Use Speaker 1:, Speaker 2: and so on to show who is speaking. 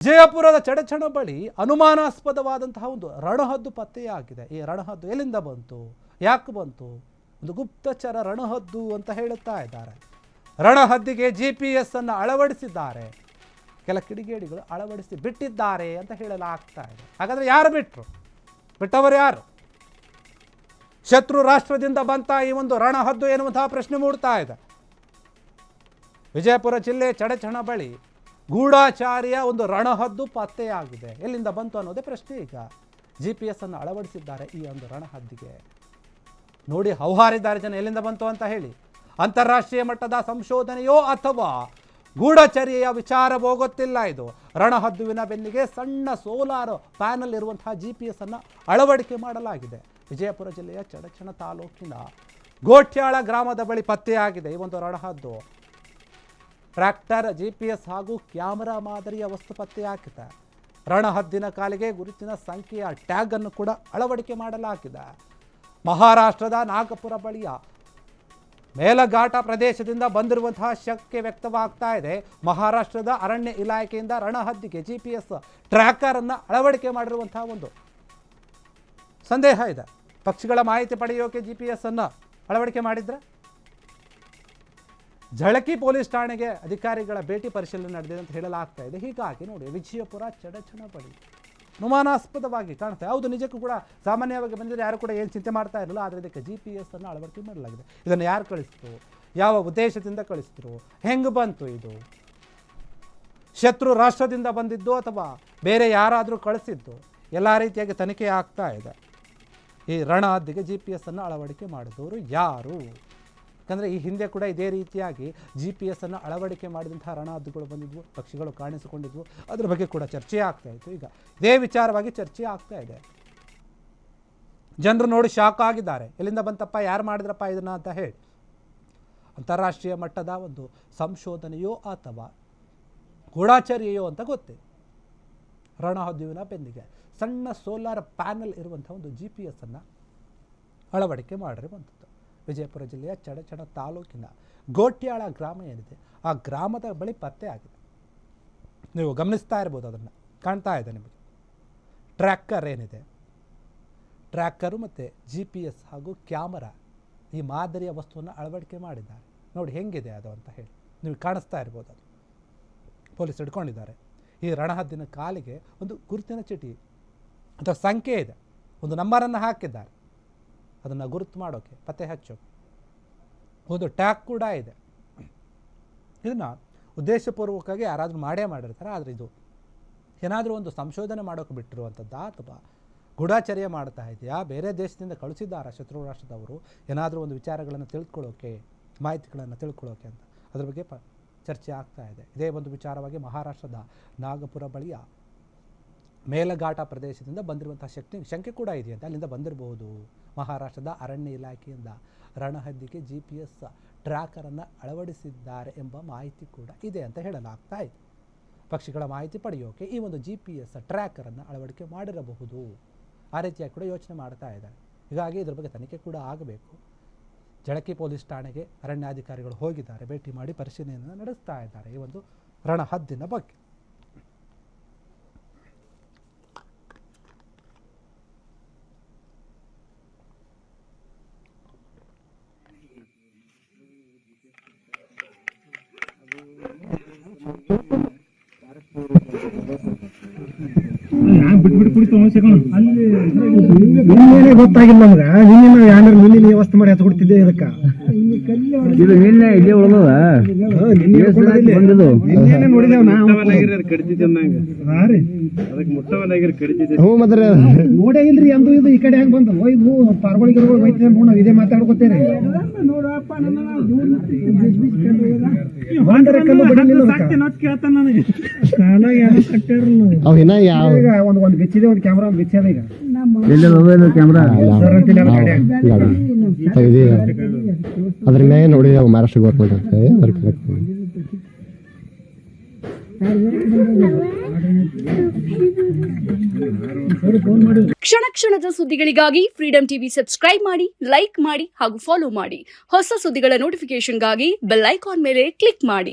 Speaker 1: ವಿಜಯಪುರದ ಚಡಚಣ ಬಳಿ ಅನುಮಾನಾಸ್ಪದವಾದಂತಹ ಒಂದು ರಣಹದ್ದು ಪತ್ತೆಯಾಗಿದೆ. ಈ ರಣಹದ್ದು ಎಲ್ಲಿಂದ ಬಂತು, ಯಾಕೆ ಬಂತು? ಒಂದು ಗುಪ್ತಚರ ರಣಹದ್ದು ಅಂತ ಹೇಳುತ್ತಾ ಇದ್ದಾರೆ. ರಣಹದ್ದಿಗೆ GPS ಅನ್ನು ಅಳವಡಿಸಿದ್ದಾರೆ, ಕೆಲ ಕಿಡಿಗೇಡಿಗಳು ಅಳವಡಿಸಿ ಬಿಟ್ಟಿದ್ದಾರೆ ಅಂತ ಹೇಳಲಾಗ್ತಾ ಇದೆ. ಹಾಗಾದ್ರೆ ಯಾರು ಬಿಟ್ಟವರು ಯಾರು? ಶತ್ರು ರಾಷ್ಟ್ರದಿಂದ ಬಂತ ಈ ಒಂದು ರಣಹದ್ದು ಎನ್ನುವಂತಹ ಪ್ರಶ್ನೆ ಮೂಡ್ತಾ ಇದೆ. ವಿಜಯಪುರ ಜಿಲ್ಲೆ ಚಡಚಣ ಬಳಿ ಗೂಢಾಚಾರಿಯ ಒಂದು ರಣಹದ್ದು ಪತ್ತೆಯಾಗಿದೆ. ಎಲ್ಲಿಂದ ಬಂತು ಅನ್ನೋದೇ ಪ್ರಶ್ನೆ. ಈಗ GPS ಅನ್ನು ಅಳವಡಿಸಿದ್ದಾರೆ ಈ ಒಂದು ರಣಹದ್ದಿಗೆ. ನೋಡಿ ಹೌಹಾರಿದ್ದಾರೆ ಜನ, ಎಲ್ಲಿಂದ ಬಂತು ಅಂತ ಹೇಳಿ. ಅಂತಾರಾಷ್ಟ್ರೀಯ ಮಟ್ಟದ ಸಂಶೋಧನೆಯೋ ಅಥವಾ ಗೂಢಚರ್ಯೆಯ ವಿಚಾರವೋ ಗೊತ್ತಿಲ್ಲ. ಇದು ರಣಹದ್ದುವಿನ ಬೆನ್ನಿಗೆ ಸಣ್ಣ ಸೋಲಾರ್ ಪ್ಯಾನಲ್ ಇರುವಂತಹ GPS ಅನ್ನು ಅಳವಡಿಕೆ ಮಾಡಲಾಗಿದೆ. ವಿಜಯಪುರ ಜಿಲ್ಲೆಯ ಚಡಚಣ ತಾಲೂಕಿನ ಗೋಟ್ಯಾಳ ಗ್ರಾಮದ ಬಳಿ ಪತ್ತೆಯಾಗಿದೆ ಈ ಒಂದು ರಣಹದ್ದು. ಟ್ರ್ಯಾಕ್ಟರ್, GPS ಹಾಗೂ ಕ್ಯಾಮರಾ ಮಾದರಿಯ ವಸ್ತು ಪತ್ತೆಯಾಗಿದೆ. ರಣಹದ್ದಿನ ಕಾಲಿಗೆ ಗುರುತಿನ ಸಂಖ್ಯೆಯ ಟ್ಯಾಗ್ ಅನ್ನು ಕೂಡ ಅಳವಡಿಕೆ ಮಾಡಲಾಗಿದೆ. ಮಹಾರಾಷ್ಟ್ರದ ನಾಗಪುರ ಬಳಿಯ ಮೇಲಘಾಟ ಪ್ರದೇಶದಿಂದ ಬಂದಿರುವಂತಹ ಶಂಕೆ ವ್ಯಕ್ತವಾಗ್ತಾ ಇದೆ. ಮಹಾರಾಷ್ಟ್ರದ ಅರಣ್ಯ ಇಲಾಖೆಯಿಂದ ರಣಹದ್ದಿಗೆ GPS ಟ್ರ್ಯಾಕರ್ ಅನ್ನು ಅಳವಡಿಕೆ ಮಾಡಿರುವಂತಹ ಒಂದು ಸಂದೇಹ ಇದೆ. ಪಕ್ಷಿಗಳ ಮಾಹಿತಿ ಪಡೆಯೋಕೆ GPS ಅನ್ನು ಅಳವಡಿಕೆ ಮಾಡಿದ್ರೆ ಝಳಕಿ ಪೊಲೀಸ್ ಠಾಣೆಗೆ ಅಧಿಕಾರಿಗಳ ಭೇಟಿ ಪರಿಶೀಲನೆ ನಡೆದಿದೆ ಅಂತ ಹೇಳಲಾಗ್ತಾ ಇದೆ. ಹೀಗಾಗಿ ನೋಡಿ ವಿಜಯಪುರ ಚಡಚಣ ಬಳಿ ಅನುಮಾನಾಸ್ಪದವಾಗಿ ಕಾಣ್ತಾ ಇದೆ. ಹೌದು, ನಿಜಕ್ಕೂ ಕೂಡ ಸಾಮಾನ್ಯವಾಗಿ ಬಂದಿದ್ರೆ ಯಾರು ಕೂಡ ಏನು ಚಿಂತೆ ಮಾಡ್ತಾ ಇರಲಿಲ್ಲ. ಆದರೆ ಇದಕ್ಕೆ GPS ಅನ್ನು ಅಳವಡಿಕೆ ಮಾಡಲಾಗಿದೆ. ಇದನ್ನು ಯಾರು ಕಳಿಸಿದ್ರು, ಯಾವ ಉದ್ದೇಶದಿಂದ ಕಳಿಸಿದ್ರು, ಹೆಂಗೆ ಬಂತು, ಇದು ಶತ್ರು ರಾಷ್ಟ್ರದಿಂದ ಬಂದಿದ್ದು ಅಥವಾ ಬೇರೆ ಯಾರಾದರೂ ಕಳಿಸಿದ್ದು, ಎಲ್ಲ ರೀತಿಯಾಗಿ ತನಿಖೆ ಆಗ್ತಾ ಇದೆ. ಈ ರಣಹದ್ದಿಗೆ GPS ಅನ್ನು ಅಳವಡಿಕೆ ಮಾಡಿದವರು ಯಾರು? ಯಾಕಂದರೆ ಈ ಹಿಂದೆ ಕೂಡ ಇದೇ ರೀತಿಯಾಗಿ GPS ಅನ್ನು ಅಳವಡಿಕೆ ಮಾಡಿದಂತಹ ರಣಹದ್ದುಗಳು ಬಂದಿದ್ವು, ಪಕ್ಷಿಗಳು ಕಾಣಿಸಿಕೊಂಡಿದ್ವು. ಅದರ ಬಗ್ಗೆ ಕೂಡ ಚರ್ಚೆ ಆಗ್ತಾ ಇತ್ತು. ಈಗ ಇದೇ ವಿಚಾರವಾಗಿ ಚರ್ಚೆ ಆಗ್ತಾ ಇದೆ. ಜನರು ನೋಡಿ ಶಾಕ್ ಆಗಿದ್ದಾರೆ. ಎಲ್ಲಿಂದ ಬಂತಪ್ಪ, ಯಾರು ಮಾಡಿದ್ರಪ್ಪ ಇದನ್ನು ಅಂತ ಹೇಳಿ. ಅಂತಾರಾಷ್ಟ್ರೀಯ ಮಟ್ಟದ ಒಂದು ಸಂಶೋಧನೆಯೋ ಅಥವಾ ಗೂಢಾಚರ್ಯೆಯೋ ಅಂತ ಗೊತ್ತಿದೆ. ರಣಹದ್ದುವಿನ ಬೆನ್ನಿಗೆ ಸಣ್ಣ ಸೋಲಾರ್ ಪ್ಯಾನಲ್ ಇರುವಂಥ ಒಂದು GPS ಅನ್ನು ಅಳವಡಿಕೆ ಮಾಡಿರುವಂಥದ್ದು. ವಿಜಯಪುರ ಜಿಲ್ಲೆಯ ಚಡಚಣ ತಾಲೂಕಿನ ಗೋಟ್ಯಾಳ ಗ್ರಾಮ ಏನಿದೆ, ಆ ಗ್ರಾಮದ ಬಳಿ ಪತ್ತೆ ಆಗಿದೆ. ನೀವು ಗಮನಿಸ್ತಾ ಇರ್ಬೋದು, ಅದನ್ನು ಕಾಣ್ತಾ ಇದೆ ನಿಮಗೆ. ಟ್ರ್ಯಾಕರ್ ಏನಿದೆ, ಟ್ರ್ಯಾಕರು ಮತ್ತು GPS ಹಾಗೂ ಕ್ಯಾಮರಾ ಈ ಮಾದರಿಯ ವಸ್ತುವನ್ನು ಅಳವಡಿಕೆ ಮಾಡಿದ್ದಾರೆ. ನೋಡಿ ಹೆಂಗಿದೆ ಅದು ಅಂತ ಹೇಳಿ ನೀವು ಕಾಣಿಸ್ತಾ ಇರ್ಬೋದು. ಅದು ಪೊಲೀಸ್ ಹಿಡ್ಕೊಂಡಿದ್ದಾರೆ. ಈ ರಣಹದ್ದಿನ ಕಾಲಿಗೆ ಒಂದು ಗುರುತಿನ ಚೀಟಿ ಅಥವಾ ಸಂಖ್ಯೆ ಇದೆ, ಒಂದು ನಂಬರನ್ನು ಹಾಕಿದ್ದಾರೆ. ಅದನ್ನು ಗುರುತು ಮಾಡೋಕ್ಕೆ, ಪತ್ತೆ ಹಚ್ಚೋಕೆ ಒಂದು ಟ್ಯಾಗ್ ಕೂಡ ಇದೆ. ಇದನ್ನು ಉದ್ದೇಶಪೂರ್ವಕವಾಗಿ ಯಾರಾದರೂ ಮಾಡಿರ್ತಾರೆ. ಆದರೆ ಇದು ಏನಾದರೂ ಒಂದು ಸಂಶೋಧನೆ ಮಾಡೋಕೆ ಬಿಟ್ಟಿರುವಂಥದ್ದು ಅಥವಾ ಗೂಢಾಚರ್ಯ ಮಾಡ್ತಾ ಇದೆಯಾ, ಬೇರೆ ದೇಶದಿಂದ ಕಳಿಸಿದ್ದಾರೆ ಶತ್ರು ರಾಷ್ಟ್ರದವರು ಏನಾದರೂ ಒಂದು ವಿಚಾರಗಳನ್ನು ತಿಳ್ಕೊಳ್ಳೋಕೆ, ಮಾಹಿತಿಗಳನ್ನು ತಿಳ್ಕೊಳ್ಳೋಕೆ ಅಂತ ಅದ್ರ ಬಗ್ಗೆ ಚರ್ಚೆ ಆಗ್ತಾ ಇದೆ. ಇದೇ ಒಂದು ವಿಚಾರವಾಗಿ ಮಹಾರಾಷ್ಟ್ರದ ನಾಗಪುರ ಬಳಿಯ ಮೇಲಘಾಟ ಪ್ರದೇಶದಿಂದ ಬಂದಿರುವಂಥ ಶಂಕೆ ಕೂಡ ಇದೆಯಂತೆ. ಅಲ್ಲಿಂದ ಬಂದಿರಬಹುದು. ಮಹಾರಾಷ್ಟ್ರದ ಅರಣ್ಯ ಇಲಾಖೆಯಿಂದ ರಣಹದ್ದಿಗೆ GPS ಟ್ರ್ಯಾಕರನ್ನು ಅಳವಡಿಸಿದ್ದಾರೆ ಎಂಬ ಮಾಹಿತಿ ಕೂಡ ಇದೆ ಅಂತ ಹೇಳಲಾಗ್ತಾ ಇದೆ. ಪಕ್ಷಿಗಳ ಮಾಹಿತಿ ಪಡೆಯೋಕೆ ಈ ಒಂದು GPS ಟ್ರ್ಯಾಕರನ್ನು ಅಳವಡಿಕೆ ಮಾಡಿರಬಹುದು. ಆ ರೀತಿಯಾಗಿ ಕೂಡ ಯೋಚನೆ ಮಾಡ್ತಾ ಇದ್ದಾರೆ. ಹೀಗಾಗಿ ಇದ್ರ ಬಗ್ಗೆ ತನಿಖೆ ಕೂಡ ಆಗಬೇಕು. ಝಳಕಿ ಪೊಲೀಸ್ ಠಾಣೆಗೆ ಅರಣ್ಯಾಧಿಕಾರಿಗಳು ಹೋಗಿದ್ದಾರೆ, ಭೇಟಿ ಮಾಡಿ ಪರಿಶೀಲನೆಯನ್ನು ನಡೆಸ್ತಾ ಇದ್ದಾರೆ ಈ ಒಂದು ರಣಹದ್ದಿನ ಬಗ್ಗೆ.
Speaker 2: ನಿನ್ನೆ ಗೊತ್ತಾಗಿಲ್ಲ ನಮ್ಗ. ನಿನ್ನೆ ಯಾರು ನಿನ್ನೆ ವ್ಯವಸ್ಥೆ ಮಾಡಿ ಹತ್ತು ಕೊಡ್ತಿದ್ದೆ. ಇದಕ್ಕ ನಿನ್ನೆ ಇಲ್ಲೇ ಉಳಿದದ ನೋಡಿದೇವ್ ನಾವು. ಮತ್ತೆ ನೋಡೇ ಇಲ್ರಿ ಅಂದು ಇದು ಈ ಕಡೆ ಹೆಂಗ್ ಬಂದ ಇದು ಪಾರ್ಗೊಳಿಗೆ ನಾವು ಇದೇ ಮಾತಾಡ್ಕೊತೇನೆ. ಒಂದು ಬೆಚ್ಚಿದೆ, ಒಂದು ಕ್ಯಾಮ್ರಾ ಒಂದು ಬೆಚ್ಚದ. ಈಗ ಕ್ಯಾಮ್ರಾ ಅದ್ರ ಮೇಲೆ ನೋಡಿ ಮಹಾರಾಷ್ಟ್ರ ಗೌರ್ಮೆಂಟ್
Speaker 3: ಕ್ಷಣ ಕ್ಷಣದ ಸುದ್ದಿಗಳಿಗಾಗಿ ಫ್ರೀಡಂ ಟಿವಿ ಸಬ್ಸ್ಕ್ರೈಬ್ ಮಾಡಿ, ಲೈಕ್ ಮಾಡಿ ಹಾಗೂ ಫಾಲೋ ಮಾಡಿ. ಹೊಸ ಸುದ್ದಿಗಳ ನೋಟಿಫಿಕೇಶನ್ಗಾಗಿ ಬೆಲ್ ಐಕಾನ್ ಮೇಲೆ ಕ್ಲಿಕ್ ಮಾಡಿ.